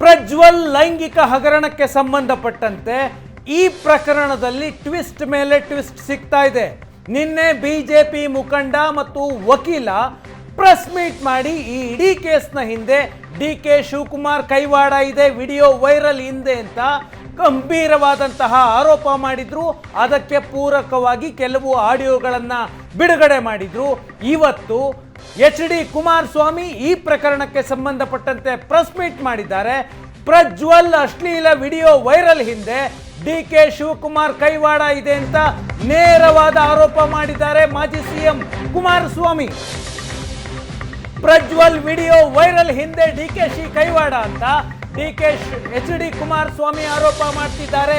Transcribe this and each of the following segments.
ಪ್ರಜ್ವಲ್ ಲೈಂಗಿಕ ಹಗರಣಕ್ಕೆ ಸಂಬಂಧಪಟ್ಟಂತೆ ಈ ಪ್ರಕರಣದಲ್ಲಿ ಟ್ವಿಸ್ಟ್ ಮೇಲೆ ಟ್ವಿಸ್ಟ್ ಸಿಗ್ತಾ ಇದೆ. ನಿನ್ನೆ ಬಿಜೆಪಿ ಮುಖಂಡ ಮತ್ತು ವಕೀಲ ಪ್ರೆಸ್ ಮೀಟ್ ಮಾಡಿ ಈ ಇಡೀ ಕೇಸ್ನ ಹಿಂದೆ ಡಿ.ಕೆ. ಶಿವಕುಮಾರ್ ಕೈವಾಡ ಇದೆ, ವಿಡಿಯೋ ವೈರಲ್ ಹಿಂದೆ ಅಂತ ಗಂಭೀರವಾದಂತಹ ಆರೋಪ ಮಾಡಿದ್ರು. ಅದಕ್ಕೆ ಪೂರಕವಾಗಿ ಕೆಲವು ಆಡಿಯೋಗಳನ್ನು ಬಿಡುಗಡೆ ಮಾಡಿದ್ರು. ಇವತ್ತು ಎಚ್.ಡಿ. ಕುಮಾರಸ್ವಾಮಿ ಈ ಪ್ರಕರಣಕ್ಕೆ ಸಂಬಂಧಪಟ್ಟಂತೆ ಪ್ರೆಸ್ ಮೀಟ್ ಮಾಡಿದ್ದಾರೆ. ಪ್ರಜ್ವಲ್ ಅಶ್ಲೀಲ ವಿಡಿಯೋ ವೈರಲ್ ಹಿಂದೆ ಡಿ.ಕೆ. ಶಿವಕುಮಾರ್ ಕೈವಾಡ ಇದೆ ಅಂತ ನೇರವಾದ ಆರೋಪ ಮಾಡಿದ್ದಾರೆ ಮಾಜಿ CM Kumaraswamy. Prajwal video viral ಹಿಂದೆ ಡಿ.ಕೆ.ಶಿ ಕೈವಾಡ ಅಂತ ಎಚ್.ಡಿ. ಕುಮಾರಸ್ವಾಮಿ ಆರೋಪ ಮಾಡ್ತಿದ್ದಾರೆ.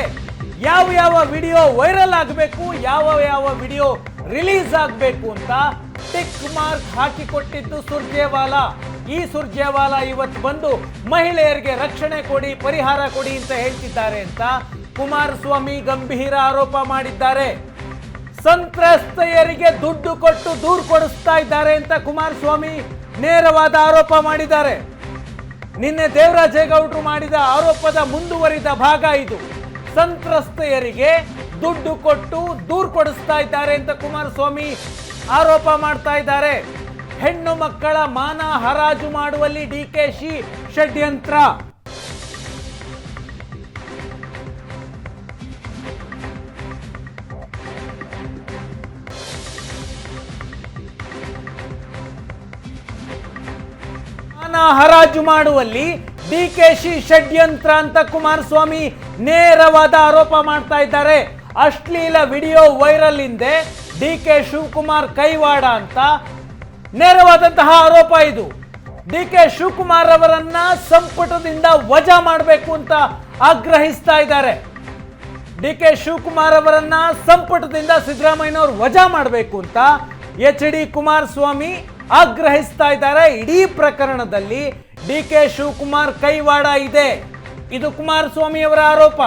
ಯಾವ ವಿಡಿಯೋ ವೈರಲ್ ಆಗಬೇಕು, ಯಾವ ವಿಡಿಯೋ ರಿಲೀಸ್ ಆಗಬೇಕು ಅಂತ ಟಿಕ್ ಮಾರ್ಕ್ ಹಾಕಿಕೊಟ್ಟಿದ್ದು ಸುರ್ಜೇವಾಲಾ. ಈ ಸುರ್ಜೇವಾಲಾ ಇವತ್ತು ಬಂದು ಮಹಿಳೆಯರಿಗೆ ರಕ್ಷಣೆ ಕೊಡಿ, ಪರಿಹಾರ ಕೊಡಿ ಅಂತ ಹೇಳ್ತಿದ್ದಾರೆ ಅಂತ ಕುಮಾರಸ್ವಾಮಿ ಗಂಭೀರ ಆರೋಪ ಮಾಡಿದ್ದಾರೆ. ಸಂತ್ರಸ್ತೆಯರಿಗೆ ದುಡ್ಡು ಕೊಟ್ಟು ದೂರು ಕೊಡಿಸ್ತಾ ಇದ್ದಾರೆ ಅಂತ ಕುಮಾರಸ್ವಾಮಿ ನೇರವಾದ ಆರೋಪ ಮಾಡಿದ್ದಾರೆ. ನಿನ್ನೆ ದೇವರಾಜೇಗೌಡರು ಮಾಡಿದ ಆರೋಪದ ಮುಂದುವರಿದ ಭಾಗ ಇದು. ಸಂತ್ರಸ್ತೆಯರಿಗೆ ದುಡ್ಡು ಕೊಟ್ಟು ದೂರು ಕೊಡಿಸ್ತಾ ಇದ್ದಾರೆ ಅಂತ ಕುಮಾರಸ್ವಾಮಿ ಆರೋಪ ಮಾಡ್ತಾ ಇದ್ದಾರೆ. ಹೆಣ್ಣು ಮಕ್ಕಳ ಮಾನ ಹರಾಜು ಮಾಡುವಲ್ಲಿ ಡಿ.ಕೆ.ಶಿ ಷಡ್ಯಂತ್ರ. ಹರಾಜು ಮಾಡುವಲ್ಲಿ ಡಿ.ಕೆ.ಶಿ ಷಡ್ಯಂತ್ರ ಅಂತ ಕುಮಾರಸ್ವಾಮಿ ನೇರವಾದ ಆರೋಪ ಮಾಡ್ತಾ ಇದ್ದಾರೆ. ಅಶ್ಲೀಲ ವಿಡಿಯೋ ವೈರಲ್ ಹಿಂದೆ ಡಿ.ಕೆ. ಶಿವಕುಮಾರ್ ಕೈವಾಡ ಅಂತ ನೇರವಾದಂತಹ ಆರೋಪ ಇದು. ಡಿ.ಕೆ. ಶಿವಕುಮಾರ್ ಅವರನ್ನ ಸಂಪುಟದಿಂದ ವಜಾ ಮಾಡಬೇಕು ಅಂತ ಆಗ್ರಹಿಸ್ತಾ ಇದ್ದಾರೆ. ಡಿ.ಕೆ. ಶಿವಕುಮಾರ್ ಅವರನ್ನ ಸಂಪುಟದಿಂದ ಸಿದ್ದರಾಮಯ್ಯನವರು ವಜಾ ಮಾಡಬೇಕು ಅಂತ ಎಚ್.ಡಿ. ಕುಮಾರಸ್ವಾಮಿ ಆಗ್ರಹಿಸ್ತಾ ಇದ್ದಾರೆ. ಇಡೀ ಪ್ರಕರಣದಲ್ಲಿ ಡಿ.ಕೆ. ಶಿವಕುಮಾರ್ ಕೈವಾಡ ಇದೆ, ಇದು ಕುಮಾರಸ್ವಾಮಿ ಅವರ ಆರೋಪ.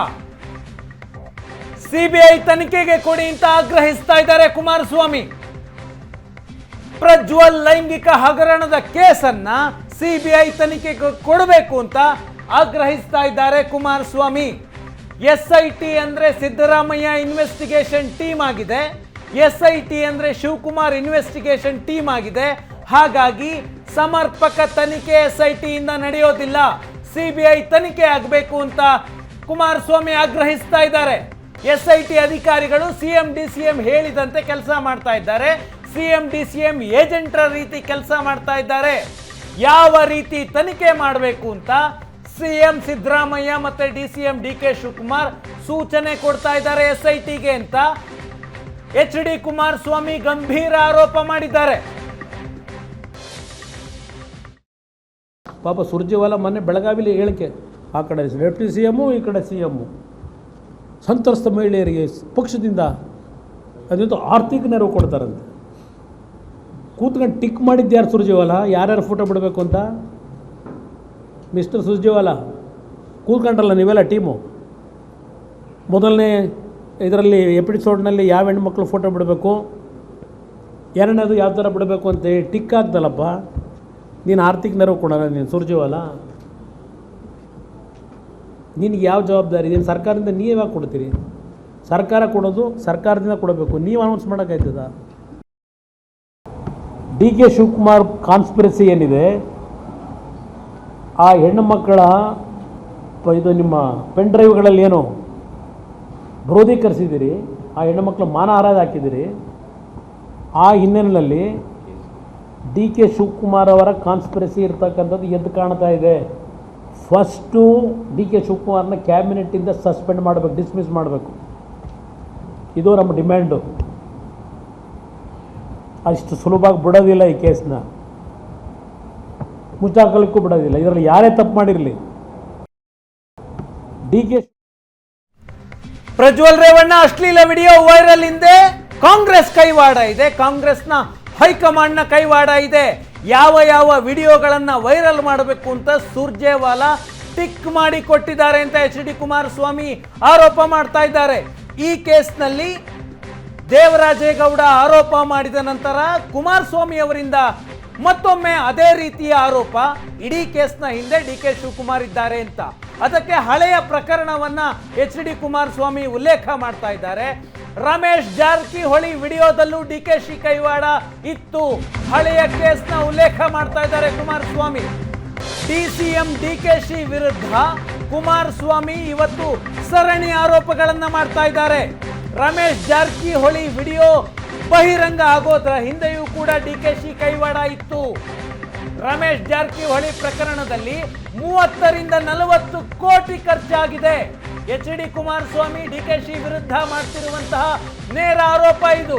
ಸಿಬಿಐ ತನಿಖೆಗೆ ಕೊಡಿ ಅಂತ ಆಗ್ರಹಿಸ್ತಾ ಇದ್ದಾರೆ ಕುಮಾರಸ್ವಾಮಿ. ಪ್ರಜ್ವಲ್ ಲೈಂಗಿಕ ಹಗರಣದ ಕೇಸನ್ನ ಸಿಬಿಐ ತನಿಖೆಗೆ ಕೊಡಬೇಕು ಅಂತ ಆಗ್ರಹಿಸ್ತಾ ಇದ್ದಾರೆ ಕುಮಾರಸ್ವಾಮಿ. ಎಸ್ಐಟಿ ಅಂದ್ರೆ ಸಿದ್ದರಾಮಯ್ಯ ಇನ್ವೆಸ್ಟಿಗೇಷನ್ ಟೀಮ್ ಆಗಿದೆ, ಎಸ್ಐಟಿ ಅಂದ್ರೆ ಶಿವಕುಮಾರ್ ಇನ್ವೆಸ್ಟಿಗೇಷನ್ ಟೀಮ್ ಆಗಿದೆ. ಹಾಗಾಗಿ ಸಮರ್ಪಕ ತನಿಖೆ ಎಸ್ಐಟಿಯಿಂದ ನಡೆಯೋದಿಲ್ಲ, ಸಿಬಿಐ ತನಿಖೆ ಆಗಬೇಕು ಅಂತ ಕುಮಾರಸ್ವಾಮಿ ಆಗ್ರಹಿಸ್ತಾ ಇದ್ದಾರೆ. ಎಸ್ಐಟಿ ಅಧಿಕಾರಿಗಳು ಸಿಎಂ ಡಿ.ಸಿ.ಎಂ ಹೇಳಿದಂತೆ ಕೆಲಸ ಮಾಡ್ತಾ ಇದ್ದಾರೆ, ಸಿಎಂ ಡಿ.ಸಿ.ಎಂ ಏಜೆಂಟರ ರೀತಿ ಕೆಲಸ ಮಾಡ್ತಾ ಇದ್ದಾರೆ. ಯಾವ ರೀತಿ ತನಿಖೆ ಮಾಡಬೇಕು ಅಂತ ಸಿಎಂ ಸಿದ್ದರಾಮಯ್ಯ ಮತ್ತೆ ಡಿ.ಸಿ.ಎಂ ಡಿ.ಕೆ. ಶಿವಕುಮಾರ್ ಸೂಚನೆ ಕೊಡ್ತಾ ಇದ್ದಾರೆ ಎಸ್ಐಟಿಗೆ ಅಂತ ಎಚ್.ಡಿ. ಕುಮಾರಸ್ವಾಮಿ ಗಂಭೀರ ಆರೋಪ ಮಾಡಿದ್ದಾರೆ. ಪಾಪ ಸುರ್ಜೇವಾಲಾ ಮೊನ್ನೆ ಬೆಳಗಾವಿಲಿ ಹೇಳಿಕೆ, ಆ ಕಡೆ ಡೆಪ್ಟಿ ಸಿ.ಎಮ್ಮು, ಈ ಕಡೆ ಸಿ.ಎಮ್ಮು, ಸಂತ್ರಸ್ತ ಮಹಿಳೆಯರಿಗೆ ಪಕ್ಷದಿಂದ ಅದಂತೂ ಆರ್ಥಿಕ ನೆರವು ಕೊಡ್ತಾರಂತೆ. ಕೂತ್ಕೊಂಡು ಟಿಕ್ ಮಾಡಿದ್ದು ಯಾರು ಸುರ್ಜೇವಾಲಾ, ಯಾರ್ಯಾರು ಫೋಟೋ ಬಿಡಬೇಕು ಅಂತ. ಮಿಸ್ಟರ್ ಸುರ್ಜೇವಾಲಾ ಕೂತ್ಕೊಂಡ್ರಲ್ಲ ನೀವೆಲ್ಲ ಟೀಮು, ಮೊದಲನೇ ಇದರಲ್ಲಿ ಎಪಿಸೋಡ್ನಲ್ಲಿ ಯಾವ ಹೆಣ್ಮಕ್ಳು ಫೋಟೋ ಬಿಡಬೇಕು, ಎರಡನೇದು ಯಾವ ಥರ ಬಿಡಬೇಕು ಅಂತ ಟಿಕ್ ಆಗ್ದಲ್ಲಪ್ಪ. ನೀನು ಆರ್ಥಿಕ ನೆರವು ಕೊಡೋಣ ನೀನು ಸುರ್ಜೇವಾಲಾ, ನಿನಗೆ ಯಾವ ಜವಾಬ್ದಾರಿ? ನೀನು ಸರ್ಕಾರದಿಂದ ನೀವು ಯಾವಾಗ ಕೊಡ್ತೀರಿ? ಸರ್ಕಾರ ಕೊಡೋದು ಸರ್ಕಾರದಿಂದ ಕೊಡಬೇಕು, ನೀವು ಅನೌನ್ಸ್ ಮಾಡೋಕ್ಕಾಯ್ತದ? ಡಿ.ಕೆ. ಶಿವಕುಮಾರ್ ಕಾನ್ಸ್ಪಿರಸಿ ಏನಿದೆ, ಆ ಹೆಣ್ಣು ಮಕ್ಕಳ ಇದು ನಿಮ್ಮ ಪೆನ್ ಡ್ರೈವ್ಗಳಲ್ಲಿ ಏನು ಕ್ರೋಧೀಕರಿಸಿದ್ದೀರಿ, ಆ ಹೆಣ್ಣು ಮಕ್ಕಳ ಮಾನ ಹರಾಜು ಹಾಕಿದ್ದೀರಿ. ಆ ಹಿನ್ನೆಲೆಯಲ್ಲಿ ಡಿ.ಕೆ. ಶಿವಕುಮಾರ್ ಅವರ ಕಾನ್ಸ್ಪಿರಸಿ ಇರ್ತಕ್ಕಂಥದ್ದು ಎದ್ದು ಕಾಣ್ತಾ ಇದೆ. ಫಸ್ಟು ಡಿ.ಕೆ. ಶಿವಕುಮಾರ್ನ ಕ್ಯಾಬಿನೆಟ್ಟಿಂದ ಸಸ್ಪೆಂಡ್ ಮಾಡಬೇಕು, ಡಿಸ್ಮಿಸ್ ಮಾಡಬೇಕು. ಇದು ನಮ್ಮ ಡಿಮ್ಯಾಂಡು. ಅಷ್ಟು ಸುಲಭವಾಗಿ ಬಿಡೋದಿಲ್ಲ, ಈ ಕೇಸ್ನ ಮುಚ್ಚಾಕಲಿಕ್ಕೂ ಬಿಡೋದಿಲ್ಲ. ಇದರಲ್ಲಿ ಯಾರೇ ತಪ್ಪು ಮಾಡಿರಲಿ. ಡಿ.ಕೆ. ಪ್ರಜ್ವಲ್ ರೇವಣ್ಣ ಅಶ್ಲೀಲ ವಿಡಿಯೋ ವೈರಲ್ ಹಿಂದೆ ಕಾಂಗ್ರೆಸ್ ಕೈವಾಡ ಇದೆ, ಕಾಂಗ್ರೆಸ್ನ ಹೈಕಮಾಂಡ್ನ ಕೈವಾಡ ಇದೆ. ಯಾವ ವಿಡಿಯೋಗಳನ್ನು ವೈರಲ್ ಮಾಡಬೇಕು ಅಂತ ಸುರ್ಜೇವಾಲಾ ಟಿಕ್ ಮಾಡಿ ಕೊಟ್ಟಿದ್ದಾರೆ ಅಂತ ಎಚ್.ಡಿ. ಕುಮಾರಸ್ವಾಮಿ ಆರೋಪ ಮಾಡ್ತಾ ಇದ್ದಾರೆ. ಈ ಕೇಸ್ನಲ್ಲಿ ದೇವರಾಜೇಗೌಡ ಆರೋಪ ಮಾಡಿದ ನಂತರ ಕುಮಾರಸ್ವಾಮಿ ಅವರಿಂದ ಮತ್ತೊಮ್ಮೆ ಅದೇ ರೀತಿಯ ಆರೋಪ, ಇಡೀ ಕೇಸ್ನ ಹಿಂದೆ ಡಿ ಕೆ ಶಿವಕುಮಾರ್ ಇದ್ದಾರೆ ಅಂತ. ಅದಕ್ಕೆ ಹಳೆಯ ಪ್ರಕರಣವನ್ನ ಎಚ್ ಡಿ ಕುಮಾರಸ್ವಾಮಿ ಉಲ್ಲೇಖ ಮಾಡ್ತಾ ಇದ್ದಾರೆ. ರಮೇಶ್ ಜಾರಕಿಹೊಳಿ ವಿಡಿಯೋದಲ್ಲೂ ಡಿ ಕೆ ಶಿ ಕೈವಾಡ ಇತ್ತು. ಹಳೆಯ ಕೇಸ್ನ ಉಲ್ಲೇಖ ಮಾಡ್ತಾ ಇದ್ದಾರೆ Kumaraswamy. DCM D K Shi ವಿರುದ್ಧ ಕುಮಾರಸ್ವಾಮಿ ಇವತ್ತು ಸರಣಿ ಆರೋಪಗಳನ್ನ ಮಾಡ್ತಾ ಇದ್ದಾರೆ. ರಮೇಶ್ ಜಾರಕಿಹೊಳಿ ವಿಡಿಯೋ ಬಹಿರಂಗ ಆಗೋದ್ರ ಹಿಂದೆಯೂ ಕೂಡ ಡಿ ಕೆ ಶಿ ಕೈವಾಡ ಇತ್ತು. ರಮೇಶ್ ಜಾರಕಿಹೊಳಿ ಪ್ರಕರಣದಲ್ಲಿ 30 ರಿಂದ 40 ಕೋಟಿ ಖರ್ಚಾಗಿದೆ. H D Kumaraswamy D K Shi ವಿರುದ್ಧ ಮಾಡ್ತಿರುವಂತಹ ನೇರ ಆರೋಪ ಇದು.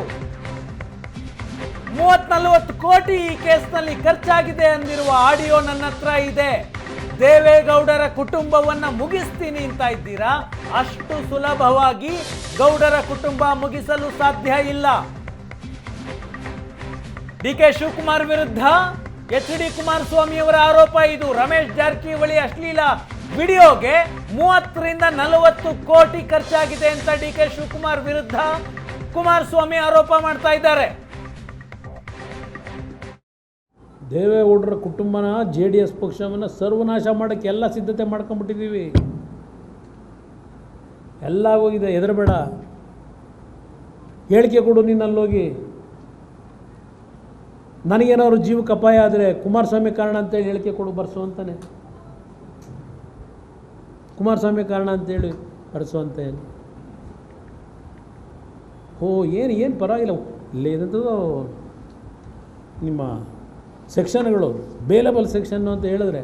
30-40 ಕೋಟಿ ಈ ಕೇಸ್ನಲ್ಲಿ ಖರ್ಚಾಗಿದೆ ಅಂದಿರುವ ಆಡಿಯೋ ನನ್ನ ಹತ್ರ ಇದೆ. ದೇವೇಗೌಡರ ಕುಟುಂಬವನ್ನ ಮುಗಿಸ್ತೀನಿ ಅಂತ ಇದ್ದೀರಾ. ಅಷ್ಟು ಸುಲಭವಾಗಿ ಗೌಡರ ಕುಟುಂಬ ಮುಗಿಸಲು ಸಾಧ್ಯ ಇಲ್ಲ. ಡಿ ಕೆ ಶಿವಕುಮಾರ್ ವಿರುದ್ಧ ಎಚ್ ಡಿ ಕುಮಾರಸ್ವಾಮಿ ಅವರ ಆರೋಪ ಇದು. ರಮೇಶ್ ಜಾರಕಿಹೊಳಿ ಅಶ್ಲೀಲ ವಿಡಿಯೋಗೆ 30 ರಿಂದ 40 ಕೋಟಿ ಖರ್ಚಾಗಿದೆ ಅಂತ ಡಿ ಕೆ ಶಿವಕುಮಾರ್ ವಿರುದ್ಧ ಕುಮಾರಸ್ವಾಮಿ ಆರೋಪ ಮಾಡ್ತಾ ಇದ್ದಾರೆ. ದೇವೇಗೌಡರ ಕುಟುಂಬನ JDS ಪಕ್ಷವನ್ನು ಸರ್ವನಾಶ ಮಾಡೋಕ್ಕೆ ಎಲ್ಲ ಸಿದ್ಧತೆ ಮಾಡ್ಕೊಂಡ್ಬಿಟ್ಟಿದ್ದೀವಿ. ಎಲ್ಲ ಹೋಗಿದೆ, ಹೆದರಬೇಡ, ಹೇಳಿಕೆ ಕೊಡು ನೀನು ಅಲ್ಲೋಗಿ. ನನಗೇನಾದ್ರು ಜೀವಕ್ಕೆ ಅಪಾಯ ಆದರೆ ಕುಮಾರಸ್ವಾಮಿ ಕಾರಣ ಅಂತೇಳಿ ಹೇಳಿಕೆ ಕೊಡು, ಬರ್ಸು ಅಂತಾನೆ. ಕುಮಾರಸ್ವಾಮಿ ಕಾರಣ ಅಂತೇಳಿ ಬರ್ಸು ಅಂತ ಹೇಳಿ. ಏನು ಪರವಾಗಿಲ್ಲ. ಇಲ್ಲೇನಂತದ್ದು ನಿಮ್ಮ ಸೆಕ್ಷನ್ಗಳು ಬೇಲೇಬಲ್ ಸೆಕ್ಷನ್ನು ಅಂತ ಹೇಳಿದ್ರೆ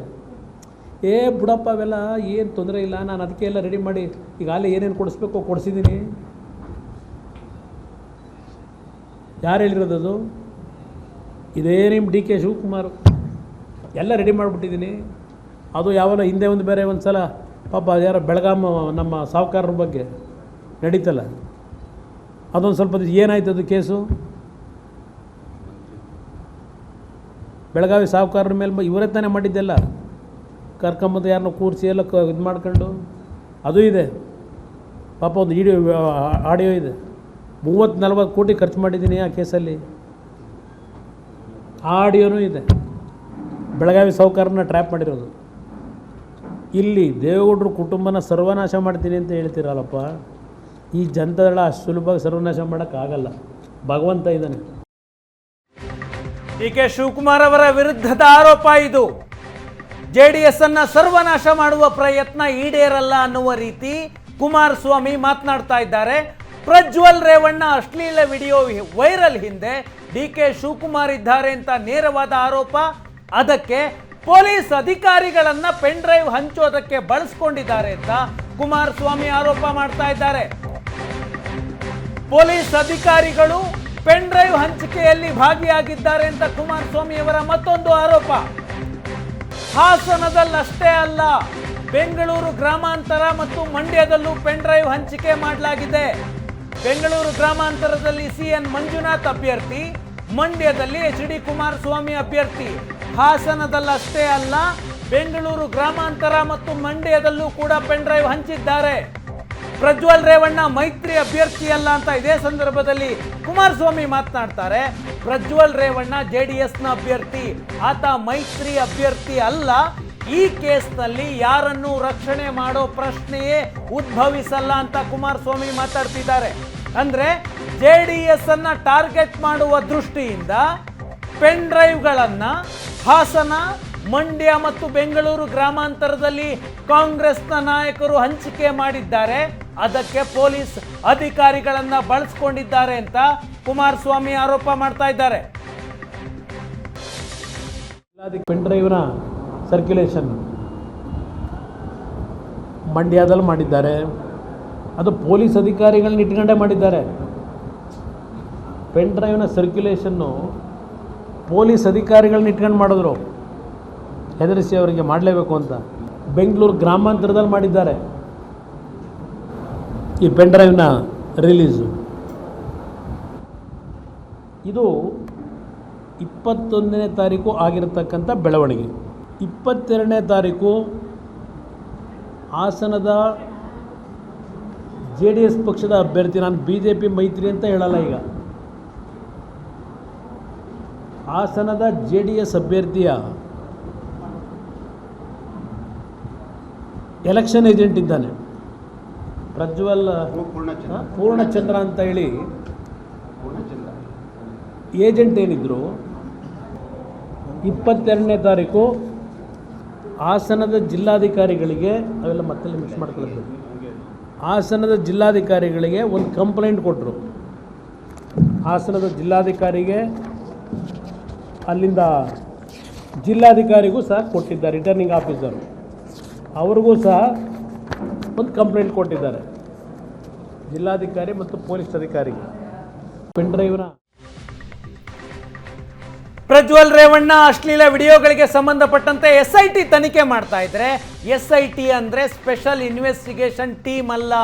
ಬಿಡಪ್ಪ ಅವೆಲ್ಲ ಏನು ತೊಂದರೆ ಇಲ್ಲ, ನಾನು ಅದಕ್ಕೆ ಎಲ್ಲ ರೆಡಿ ಮಾಡಿ ಈಗಾಗಲೇ ಏನೇನು ಕೊಡಿಸ್ಬೇಕೋ ಕೊಡಿಸಿದ್ದೀನಿ. ಯಾರು ಹೇಳಿರೋದದು? ಇದೇ ನಿಮ್ಮ ಡಿ ಕೆ ಶಿವಕುಮಾರ್ ಎಲ್ಲ ರೆಡಿ ಮಾಡಿಬಿಟ್ಟಿದ್ದೀನಿ. ಅದು ಯಾವಲ್ಲ ಹಿಂದೆ ಒಂದು ಬೇರೆ ಒಂದು ಸಲ ಪಾಪ ಯಾರೋ ಬೆಳಗಾಂ ನಮ್ಮ ಸಾಹುಕಾರರ ಬಗ್ಗೆ ನಡೀತಲ್ಲ, ಅದೊಂದು ಸ್ವಲ್ಪ ಏನಾಯ್ತು ಅದು ಕೇಸು? ಬೆಳಗಾವಿ ಸಾಹುಕಾರರ ಮೇಲೆ ಇವರೇ ತಾನೇ ಮಾಡಿದ್ದೆಲ್ಲ, ಕರ್ಕೊಂಬಂದು ಯಾರನ್ನೋ ಕೂರಿಸಿ ಎಲ್ಲ ಇದು ಮಾಡ್ಕೊಂಡು ಅದು ಇದೆ. ಪಾಪ ಒಂದು ಆಡಿಯೋ ಇದೆ. 30-40 ಕೋಟಿ ಖರ್ಚು ಮಾಡಿದ್ದೀನಿ ಆ ಕೇಸಲ್ಲಿ. ಆ ಆಡಿಯೋನೂ ಇದೆ. ಬೆಳಗಾವಿ ಸಾಹುಕಾರನ ಟ್ರ್ಯಾಪ್ ಮಾಡಿರೋದು. ಇಲ್ಲಿ ದೇವೇಗೌಡರ ಕುಟುಂಬನ ಸರ್ವನಾಶ ಮಾಡ್ತೀನಿ ಅಂತ ಹೇಳ್ತೀರಲ್ಲಪ್ಪ, ಈ ಜನತಾದಳ ಅಷ್ಟು ಸುಲಭವಾಗಿ ಸರ್ವನಾಶ ಮಾಡೋಕ್ಕಾಗಲ್ಲ. ಭಗವಂತ ಇದ್ದಾನೆ. ಡಿ ಕೆ ಶಿವಕುಮಾರ್ ಅವರ ವಿರುದ್ಧದ ಆರೋಪ ಇದು. JDS ಅನ್ನ ಸರ್ವನಾಶ ಮಾಡುವ ಪ್ರಯತ್ನ ಈಡೇರಲ್ಲ ಅನ್ನುವ ರೀತಿ ಕುಮಾರಸ್ವಾಮಿ ಮಾತನಾಡ್ತಾ ಇದ್ದಾರೆ. ಪ್ರಜ್ವಲ್ ರೇವಣ್ಣ ಅಶ್ಲೀಲ ವಿಡಿಯೋ ವೈರಲ್ ಹಿಂದೆ ಡಿ ಕೆ ಶಿವಕುಮಾರ್ ಇದ್ದಾರೆ ಅಂತ ನೇರವಾದ ಆರೋಪ. ಅದಕ್ಕೆ ಪೊಲೀಸ್ ಅಧಿಕಾರಿಗಳನ್ನ ಪೆನ್ ಡ್ರೈವ್ ಹಂಚೋದಕ್ಕೆ ಬಳಸ್ಕೊಂಡಿದ್ದಾರೆ ಅಂತ ಕುಮಾರಸ್ವಾಮಿ ಆರೋಪ ಮಾಡ್ತಾ ಇದ್ದಾರೆ. ಪೊಲೀಸ್ ಅಧಿಕಾರಿಗಳು ಪೆನ್ ಡ್ರೈವ್ ಹಂಚಿಕೆಯಲ್ಲಿ ಭಾಗಿಯಾಗಿದ್ದಾರೆ ಅಂತ ಕುಮಾರಸ್ವಾಮಿ ಅವರ ಮತ್ತೊಂದು ಆರೋಪ. ಹಾಸನದಲ್ಲಷ್ಟೇ ಅಲ್ಲ, ಬೆಂಗಳೂರು ಗ್ರಾಮಾಂತರ ಮತ್ತು ಮಂಡ್ಯದಲ್ಲೂ ಪೆನ್ ಡ್ರೈವ್ ಹಂಚಿಕೆ ಮಾಡಲಾಗಿದೆ. ಬೆಂಗಳೂರು ಗ್ರಾಮಾಂತರದಲ್ಲಿ CN ಮಂಜುನಾಥ್ ಅಭ್ಯರ್ಥಿ, ಮಂಡ್ಯದಲ್ಲಿ HD ಕುಮಾರಸ್ವಾಮಿ ಅಭ್ಯರ್ಥಿ. ಹಾಸನದಲ್ಲಷ್ಟೇ ಅಲ್ಲ, ಬೆಂಗಳೂರು ಗ್ರಾಮಾಂತರ ಮತ್ತು ಮಂಡ್ಯದಲ್ಲೂ ಕೂಡ ಪೆನ್ ಡ್ರೈವ್ ಹಂಚಿದ್ದಾರೆ. ಪ್ರಜ್ವಲ್ ರೇವಣ್ಣ ಮೈತ್ರಿ ಅಭ್ಯರ್ಥಿ ಅಲ್ಲ ಅಂತ ಇದೇ ಸಂದರ್ಭದಲ್ಲಿ ಕುಮಾರಸ್ವಾಮಿ ಮಾತನಾಡ್ತಾರೆ. ಪ್ರಜ್ವಲ್ ರೇವಣ್ಣ JDSನ ಅಭ್ಯರ್ಥಿ, ಆತ ಮೈತ್ರಿ ಅಭ್ಯರ್ಥಿ ಅಲ್ಲ. ಈ ಕೇಸ್ನಲ್ಲಿ ಯಾರನ್ನು ರಕ್ಷಣೆ ಮಾಡೋ ಪ್ರಶ್ನೆಯೇ ಉದ್ಭವಿಸಲ್ಲ ಅಂತ ಕುಮಾರಸ್ವಾಮಿ ಮಾತಾಡ್ತಿದ್ದಾರೆ. ಅಂದ್ರೆ JDS ಅನ್ನ ಟಾರ್ಗೆಟ್ ಮಾಡುವ ದೃಷ್ಟಿಯಿಂದ ಪೆನ್ ಡ್ರೈವ್ಗಳನ್ನ ಹಾಸನ, ಮಂಡ್ಯ ಮತ್ತು ಬೆಂಗಳೂರು ಗ್ರಾಮಾಂತರದಲ್ಲಿ ಕಾಂಗ್ರೆಸ್ನ ನಾಯಕರು ಹಂಚಿಕೆ ಮಾಡಿದ್ದಾರೆ. ಅದಕ್ಕೆ ಪೊಲೀಸ್ ಅಧಿಕಾರಿಗಳನ್ನ ಬಳಸಿಕೊಂಡಿದ್ದಾರೆ ಅಂತ ಕುಮಾರಸ್ವಾಮಿ ಆರೋಪ ಮಾಡ್ತಾ ಇದ್ದಾರೆ. ಪೆನ್ ಡ್ರೈವ್ನ ಸರ್ಕ್ಯುಲೇಷನ್ ಮಂಡ್ಯದಲ್ಲಿ ಮಾಡಿದ್ದಾರೆ. ಅದು ಪೊಲೀಸ್ ಅಧಿಕಾರಿಗಳನ್ನ ಇಟ್ಕೊಂಡೇ ಮಾಡಿದ್ದಾರೆ. ಪೆನ್ ಡ್ರೈವ್ನ ಸರ್ಕ್ಯುಲೇಷನ್ನು ಪೊಲೀಸ್ ಅಧಿಕಾರಿಗಳನ್ನ ಇಟ್ಕೊಂಡು ಮಾಡಿದ್ರು, ಹೆದರಿಸಿ ಅವರಿಗೆ ಮಾಡಲೇಬೇಕು ಅಂತ. ಬೆಂಗಳೂರು ಗ್ರಾಮಾಂತರದಲ್ಲಿ ಮಾಡಿದ್ದಾರೆ ಈ ಪೆನ್ ಡ್ರೈವ್ನ ರಿಲೀಸು. ಇದು 21ನೇ ತಾರೀಕು ಆಗಿರತಕ್ಕಂಥ ಬೆಳವಣಿಗೆ. 22ನೇ ತಾರೀಕು ಹಾಸನದ JDS ಪಕ್ಷದ ಅಭ್ಯರ್ಥಿ, ನಾನು BJP ಮೈತ್ರಿ ಅಂತ ಹೇಳಲ್ಲ, ಈಗ ಹಾಸನದ JDS ಅಭ್ಯರ್ಥಿಯ ಎಲೆಕ್ಷನ್ ಏಜೆಂಟ್ ಇದ್ದಾನೆ ಪ್ರಜ್ವಲ್ ಪೂರ್ಣಚಂದ್ರ ಅಂತ ಹೇಳಿ ಏಜೆಂಟ್ ಏನಿದ್ರು 22ನೇ ತಾರೀಕು ಹಾಸನದ ಜಿಲ್ಲಾಧಿಕಾರಿಗಳಿಗೆ ಅವೆಲ್ಲ ಮತ್ತೆ ಮಿಕ್ಸ್ ಮಾಡ್ಕೊಳ್ಳೋದು ಹಾಸನದ ಜಿಲ್ಲಾಧಿಕಾರಿಗಳಿಗೆ ಒಂದು ಕಂಪ್ಲೇಂಟ್ ಕೊಟ್ಟರು. ಹಾಸನದ ಜಿಲ್ಲಾಧಿಕಾರಿಗೆ ಅಲ್ಲಿಂದ ಜಿಲ್ಲಾಧಿಕಾರಿಗೂ ಸಹ ಕೊಟ್ಟಿದ್ದಾರೆ, ರಿಟರ್ನಿಂಗ್ ಆಫೀಸರು ಅವ್ರಿಗೂ ಸಹ ಒಂದು ಕಂಪ್ಲೇಂಟ್ ಕೊಟ್ಟಿದ್ದಾರೆ, ಜಿಲ್ಲಾಧಿಕಾರಿ ಮತ್ತು ಪೊಲೀಸ್ ಅಧಿಕಾರಿಗೆ. ಪೆನ್ ಡ್ರೈವ್ನ ಪ್ರಜ್ವಲ್ ರೇವಣ್ಣ ಅಶ್ಲೀಲ ವಿಡಿಯೋಗಳಿಗೆ ಸಂಬಂಧಪಟ್ಟಂತೆ SIT ತನಿಖೆ ಮಾಡ್ತಾ ಇದ್ರೆ, SIT ಅಂದ್ರೆ ಸ್ಪೆಷಲ್ ಇನ್ವೆಸ್ಟಿಗೇಷನ್ ಟೀಮ್ ಅಲ್ಲ,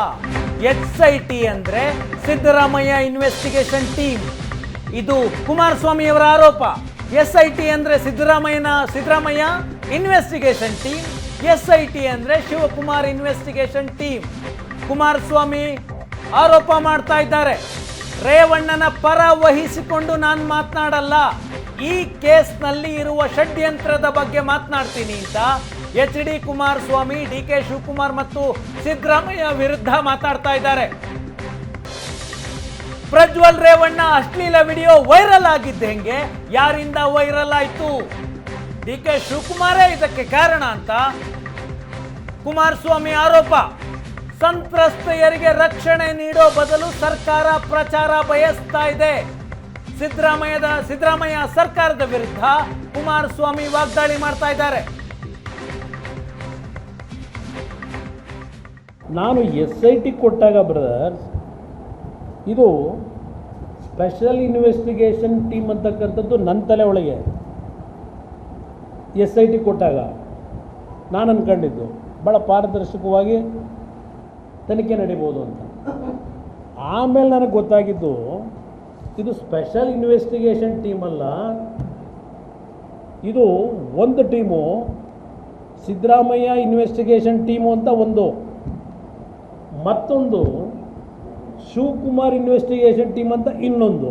SIT ಅಂದ್ರೆ ಸಿದ್ದರಾಮಯ್ಯ ಇನ್ವೆಸ್ಟಿಗೇಷನ್ ಟೀಮ್. ಇದು ಕುಮಾರಸ್ವಾಮಿ ಅವರ ಆರೋಪ. SIT ಅಂದ್ರೆ ಸಿದ್ದರಾಮಯ್ಯ ಇನ್ವೆಸ್ಟಿಗೇಷನ್ ಟೀಮ್, SIT ಅಂದ್ರೆ ಶಿವಕುಮಾರ್ ಇನ್ವೆಸ್ಟಿಗೇಷನ್ ಟೀಮ್. ಕುಮಾರಸ್ವಾಮಿ ಆರೋಪ ಮಾಡ್ತಾ ಇದ್ದಾರೆ, ರೇವಣ್ಣನ ಪರ ವಹಿಸಿಕೊಂಡು ನಾನು ಮಾತನಾಡಲ್ಲ, ಈ ಕೇಸ್ನಲ್ಲಿ ಇರುವ ಷಡ್ಯಂತ್ರದ ಬಗ್ಗೆ ಮಾತನಾಡ್ತೀನಿ ಅಂತ HD ಕುಮಾರಸ್ವಾಮಿ, DK ಶಿವಕುಮಾರ್ ಮತ್ತು ಸಿದ್ದರಾಮಯ್ಯ ವಿರುದ್ಧ ಮಾತಾಡ್ತಾ ಇದ್ದಾರೆ. ಪ್ರಜ್ವಲ್ ರೇವಣ್ಣ ಅಶ್ಲೀಲ ವಿಡಿಯೋ ವೈರಲ್ ಆಗಿದ್ದ ಹೆಂಗೆ, ಯಾರಿಂದ ವೈರಲ್ ಆಯ್ತು? DK ಶಿವಕುಮಾರೇ ಇದಕ್ಕೆ ಕಾರಣ ಅಂತ ಕುಮಾರಸ್ವಾಮಿ ಆರೋಪ. ಸಂತ್ರಸ್ತೆಯರಿಗೆ ರಕ್ಷಣೆ ನೀಡೋ ಬದಲು ಸರ್ಕಾರ ಪ್ರಚಾರ ಬಯಸ್ತಾ ಇದೆ. ಸಿದ್ದರಾಮಯ್ಯ ಸರ್ಕಾರದ ವಿರುದ್ಧ ಕುಮಾರಸ್ವಾಮಿ ವಾಗ್ದಾಳಿ ಮಾಡ್ತಾ ಇದ್ದಾರೆ. ನಾನು SIT ಕೊಟ್ಟಾಗ ಬ್ರದರ್, ಇದು ಸ್ಪೆಷಲ್ ಇನ್ವೆಸ್ಟಿಗೇಷನ್ ಟೀಮ್ ಅಂತಕ್ಕಂಥದ್ದು ನನ್ನ ತಲೆ ಒಳಗೆ SIT ಕೊಟ್ಟಾಗ ನಾನು ಅಂದ್ಕೊಂಡಿದ್ದು ಭಾಳ ಪಾರದರ್ಶಕವಾಗಿ ತನಿಖೆ ನಡೀಬೋದು ಅಂತ. ಆಮೇಲೆ ನನಗೆ ಗೊತ್ತಾಗಿದ್ದು ಇದು ಸ್ಪೆಷಲ್ ಇನ್ವೆಸ್ಟಿಗೇಷನ್ ಟೀಮ್ ಅಲ್ಲ, ಇದು ಒಂದು ಟೀಮು ಸಿದ್ದರಾಮಯ್ಯ ಇನ್ವೆಸ್ಟಿಗೇಷನ್ ಟೀಮು ಅಂತ ಒಂದು, ಮತ್ತೊಂದು ಶಿವಕುಮಾರ್ ಇನ್ವೆಸ್ಟಿಗೇಷನ್ ಟೀಮ್ ಅಂತ ಇನ್ನೊಂದು.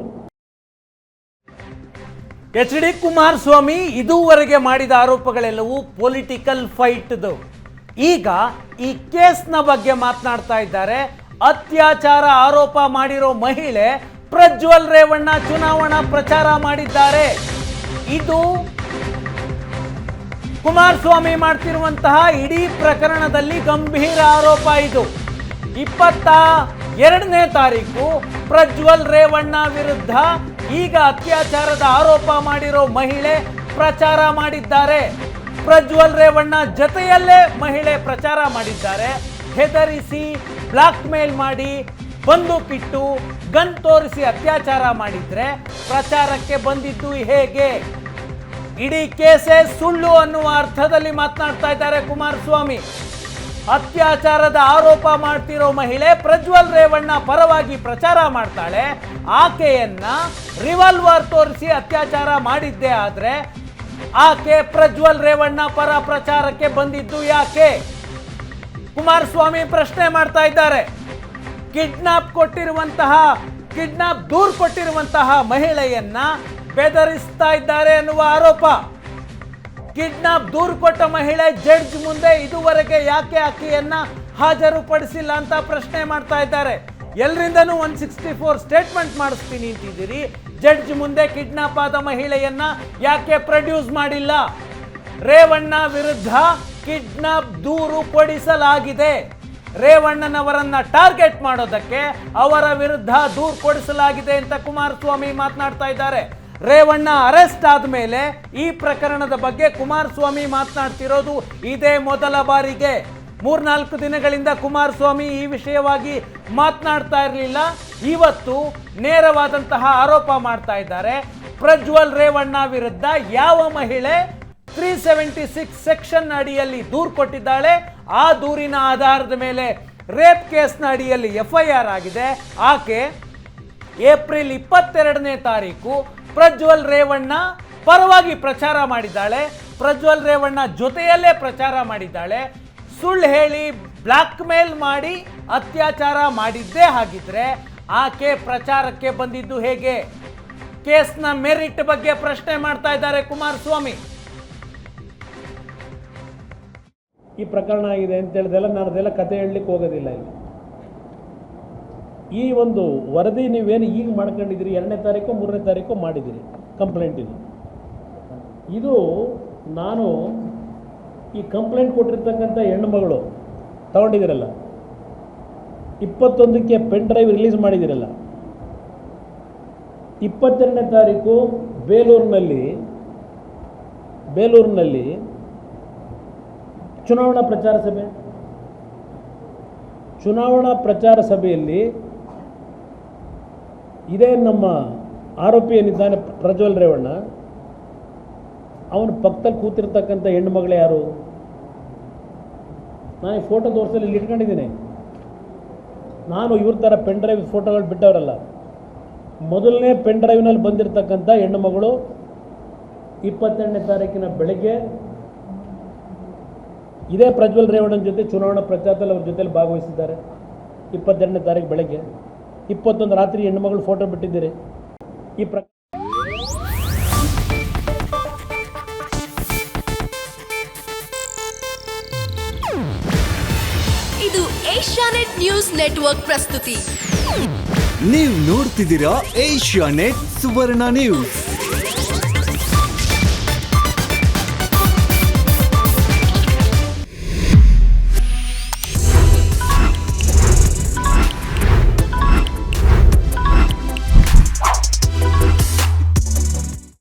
HD ಕುಮಾರಸ್ವಾಮಿ ಇದುವರೆಗೆ ಮಾಡಿದ ಆರೋಪಗಳೆಲ್ಲವೂ ಪೊಲಿಟಿಕಲ್ ಫೈಟ್ದು. ಈಗ ಈ ಕೇಸ್ನ ಬಗ್ಗೆ ಮಾತನಾಡ್ತಾ ಇದ್ದಾರೆ. ಅತ್ಯಾಚಾರ ಆರೋಪ ಮಾಡಿರೋ ಮಹಿಳೆ ಪ್ರಜ್ವಲ್ ರೇವಣ್ಣ ಚುನಾವಣಾ ಪ್ರಚಾರ ಮಾಡಿದ್ದಾರೆ. ಇದು ಕುಮಾರಸ್ವಾಮಿ ಮಾಡ್ತಿರುವಂತಹ ಇಡೀ ಪ್ರಕರಣದಲ್ಲಿ ಗಂಭೀರ ಆರೋಪ. ಇದು 22ನೇ ತಾರೀಕು ಪ್ರಜ್ವಲ್ ರೇವಣ್ಣ ವಿರುದ್ಧ ಈಗ ಅತ್ಯಾಚಾರದ ಆರೋಪ ಮಾಡಿರೋ ಮಹಿಳೆ ಪ್ರಚಾರ ಮಾಡಿದ್ದಾರೆ. ಪ್ರಜ್ವಲ್ ರೇವಣ್ಣ ಜೊತೆಯಲ್ಲೇ ಮಹಿಳೆ ಪ್ರಚಾರ ಮಾಡಿದ್ದಾರೆ. ಹೆದರಿಸಿ, ಬ್ಲಾಕ್ ಮೇಲ್ ಮಾಡಿ, ಬಂದೂಕಿಟ್ಟು, ಗನ್ ತೋರಿಸಿ ಅತ್ಯಾಚಾರ ಮಾಡಿದ್ರೆ ಪ್ರಚಾರಕ್ಕೆ ಬಂದಿದ್ದು ಹೇಗೆ? ಇಡೀ ಕೇಸೇ ಸುಳ್ಳು ಅನ್ನುವ ಅರ್ಥದಲ್ಲಿ ಮಾತನಾಡ್ತಾ ಇದ್ದಾರೆ ಕುಮಾರಸ್ವಾಮಿ. ಅತ್ಯಾಚಾರದ ಆರೋಪ ಮಾಡ್ತಿರೋ ಮಹಿಳೆ ಪ್ರಜ್ವಲ್ ರೇವಣ್ಣ ಪರವಾಗಿ ಪ್ರಚಾರ ಮಾಡ್ತಾಳೆ. ಆಕೆಯನ್ನ ರಿವಾಲ್ವರ್ ತೋರಿಸಿ ಅತ್ಯಾಚಾರ ಮಾಡಿದ್ದೇ ಆದ್ರೆ ಆಕೆ ಪ್ರಜ್ವಲ್ ರೇವಣ್ಣ ಪರ ಪ್ರಚಾರಕ್ಕೆ ಬಂದಿದ್ದು ಯಾಕೆ? ಕುಮಾರಸ್ವಾಮಿ ಪ್ರಶ್ನೆ ಮಾಡ್ತಾ ಇದ್ದಾರೆ. ಕಿಡ್ನಾಪ್ ದೂರು ಕೊಟ್ಟಿರುವಂತಹ ಮಹಿಳೆಯನ್ನ ಬೆದರಿಸ್ತಾ ಇದ್ದಾರೆ ಅನ್ನುವ ಆರೋಪ. ಕಿಡ್ನಾಪ್ ದೂರು ಕೊಟ್ಟ ಮಹಿಳೆ ಜಡ್ಜ್ ಮುಂದೆ ಇದುವರೆಗೆ ಯಾಕೆ ಆಕೆಯನ್ನ ಹಾಜರುಪಡಿಸಿಲ್ಲ ಅಂತ ಪ್ರಶ್ನೆ ಮಾಡ್ತಾ ಇದ್ದಾರೆ. ಎಲ್ಲರಿಂದನೂ 164 ಸ್ಟೇಟ್ಮೆಂಟ್ ಮಾಡಿಸ್ತೀನಿ ಅಂತಿದ್ದೀರಿ, ಜಡ್ಜ್ ಮುಂದೆ ಕಿಡ್ನಾಪ್ ಆದ ಮಹಿಳೆಯನ್ನ ಯಾಕೆ ಪ್ರೊಡ್ಯೂಸ್ ಮಾಡಿಲ್ಲ? ರೇವಣ್ಣ ವಿರುದ್ಧ ಕಿಡ್ನಾಪ್ ದೂರು ಕೊಡಿಸಲಾಗಿದೆ. ರೇವಣ್ಣನವರನ್ನ ಟಾರ್ಗೆಟ್ ಮಾಡೋದಕ್ಕೆ ಅವರ ವಿರುದ್ಧ ದೂರು ಕೊಡಿಸಲಾಗಿದೆ ಅಂತ ಕುಮಾರಸ್ವಾಮಿ ಮಾತನಾಡ್ತಾ ಇದ್ದಾರೆ. ರೇವಣ್ಣ ಅರೆಸ್ಟ್ ಆದಮೇಲೆ ಈ ಪ್ರಕರಣದ ಬಗ್ಗೆ ಕುಮಾರಸ್ವಾಮಿ ಮಾತನಾಡ್ತಿರೋದು ಇದೇ ಮೊದಲ ಬಾರಿಗೆ. 3-4 ದಿನಗಳಿಂದ ಕುಮಾರಸ್ವಾಮಿ ಈ ವಿಷಯವಾಗಿ ಮಾತನಾಡ್ತಾ ಇರಲಿಲ್ಲ. ಇವತ್ತು ನೇರವಾದಂತಹ ಆರೋಪ ಮಾಡ್ತಾ ಇದ್ದಾರೆ. ಪ್ರಜ್ವಲ್ ರೇವಣ್ಣ ವಿರುದ್ಧ ಯಾವ ಮಹಿಳೆ 376 ಸೆಕ್ಷನ್ ಅಡಿಯಲ್ಲಿ ದೂರು ಕೊಟ್ಟಿದ್ದಾಳೆ, ಆ ದೂರಿನ ಆಧಾರದ ಮೇಲೆ ರೇಪ್ ಕೇಸ್ನ ಅಡಿಯಲ್ಲಿ FIR ಆಗಿದೆ. ಆಕೆ ಏಪ್ರಿಲ್ 22ನೇ ತಾರೀಕು ಪ್ರಜ್ವಲ್ ರೇವಣ್ಣ ಪರವಾಗಿ ಪ್ರಚಾರ ಮಾಡಿದ್ದಾಳೆ, ಪ್ರಜ್ವಲ್ ರೇವಣ್ಣ ಜೊತೆಯಲ್ಲೇ ಪ್ರಚಾರ ಮಾಡಿದ್ದಾಳೆ. ಸುಳ್ಳು ಹೇಳಿ ಬ್ಲಾಕ್ ಮೇಲ್ ಮಾಡಿ ಅತ್ಯಾಚಾರ ಮಾಡಿದ್ದೇ ಹಾಗಿದ್ರೆ ಆಕೆ ಪ್ರಚಾರಕ್ಕೆ ಬಂದಿದ್ದು ಹೇಗೆ? ಕೇಸ್ನ ಮೆರಿಟ್ ಬಗ್ಗೆ ಪ್ರಶ್ನೆ ಮಾಡ್ತಾ ಇದ್ದಾರೆ ಕುಮಾರಸ್ವಾಮಿ. ಈ ಪ್ರಕರಣ ಆಗಿದೆ ಅಂತ ಹೇಳಿದೆಲ್ಲ ನಾನು ಅದೆಲ್ಲ ಕತೆ ಹೇಳಲಿಕ್ಕೆ ಹೋಗೋದಿಲ್ಲ. ಇಲ್ಲಿ ಈ ಒಂದು ವರದಿ ನೀವೇನು ಈಗ ಮಾಡ್ಕೊಂಡಿದ್ದೀರಿ, 2ನೇ ತಾರೀಕು 3ನೇ ತಾರೀಕು ಮಾಡಿದ್ದೀರಿ ಕಂಪ್ಲೇಂಟ್. ಇದು ನಾನು ಈ ಕಂಪ್ಲೇಂಟ್ ಕೊಟ್ಟಿರ್ತಕ್ಕಂಥ ಹೆಣ್ಣುಮಗಳು ತಗೊಂಡಿದ್ದೀರಲ್ಲ, 21ಕ್ಕೆ ಪೆನ್ ಡ್ರೈವ್ ರಿಲೀಸ್ ಮಾಡಿದ್ದೀರಲ್ಲ, 22ನೇ ತಾರೀಕು ಬೇಲೂರಿನಲ್ಲಿ ಚುನಾವಣಾ ಪ್ರಚಾರ ಸಭೆಯಲ್ಲಿ ಇದೇ ನಮ್ಮ ಆರೋಪಿ ಏನಿದ್ದಾನೆ ಪ್ರಜ್ವಲ್ ರೇವಣ್ಣ, ಅವನ ಪಕ್ಕದಲ್ಲಿ ಕೂತಿರ್ತಕ್ಕಂಥ ಹೆಣ್ಣುಮಗಳು ಯಾರು? ನಾನು ಈ ಫೋಟೋ ತೋರಿಸಲು ಇಲ್ಲಿ ಇಟ್ಕೊಂಡಿದ್ದೀನಿ. ನಾನು ಇವ್ರ ಥರ ಪೆನ್ ಡ್ರೈವ್ ಫೋಟೋಗಳು ಬಿಟ್ಟವರಲ್ಲ. ಮೊದಲನೇ ಪೆನ್ ಡ್ರೈವ್ನಲ್ಲಿ ಬಂದಿರತಕ್ಕಂಥ ಹೆಣ್ಣುಮಗಳು 22ನೇ ತಾರೀಕಿನ ಬೆಳಗ್ಗೆ ಇದೇ ಪ್ರಜ್ವಲ್ ರೇವಣ್ಣನ ಜೊತೆ ಚುನಾವಣಾ ಪ್ರಚಾರದಲ್ಲಿ ಅವ್ರ ಜೊತೆಲಿ ಭಾಗವಹಿಸಿದ್ದಾರೆ. 22ನೇ ತಾರೀಕು ಬೆಳಗ್ಗೆ, 21 ರಾತ್ರಿ ಹೆಣ್ಣುಮಗಳು ಫೋಟೋ ಬಿಟ್ಟಿದ್ದೀರಿ. ಈ ಇದು ಏಷ್ಯಾನೆಟ್ ನ್ಯೂಸ್ ನೆಟ್ವರ್ಕ್ ಪ್ರಸ್ತುತಿ. ನೀವು ನೋಡ್ತಿದ್ದೀರಾ ಏಷ್ಯಾನೆಟ್ ಸುವರ್ಣ ನ್ಯೂಸ್.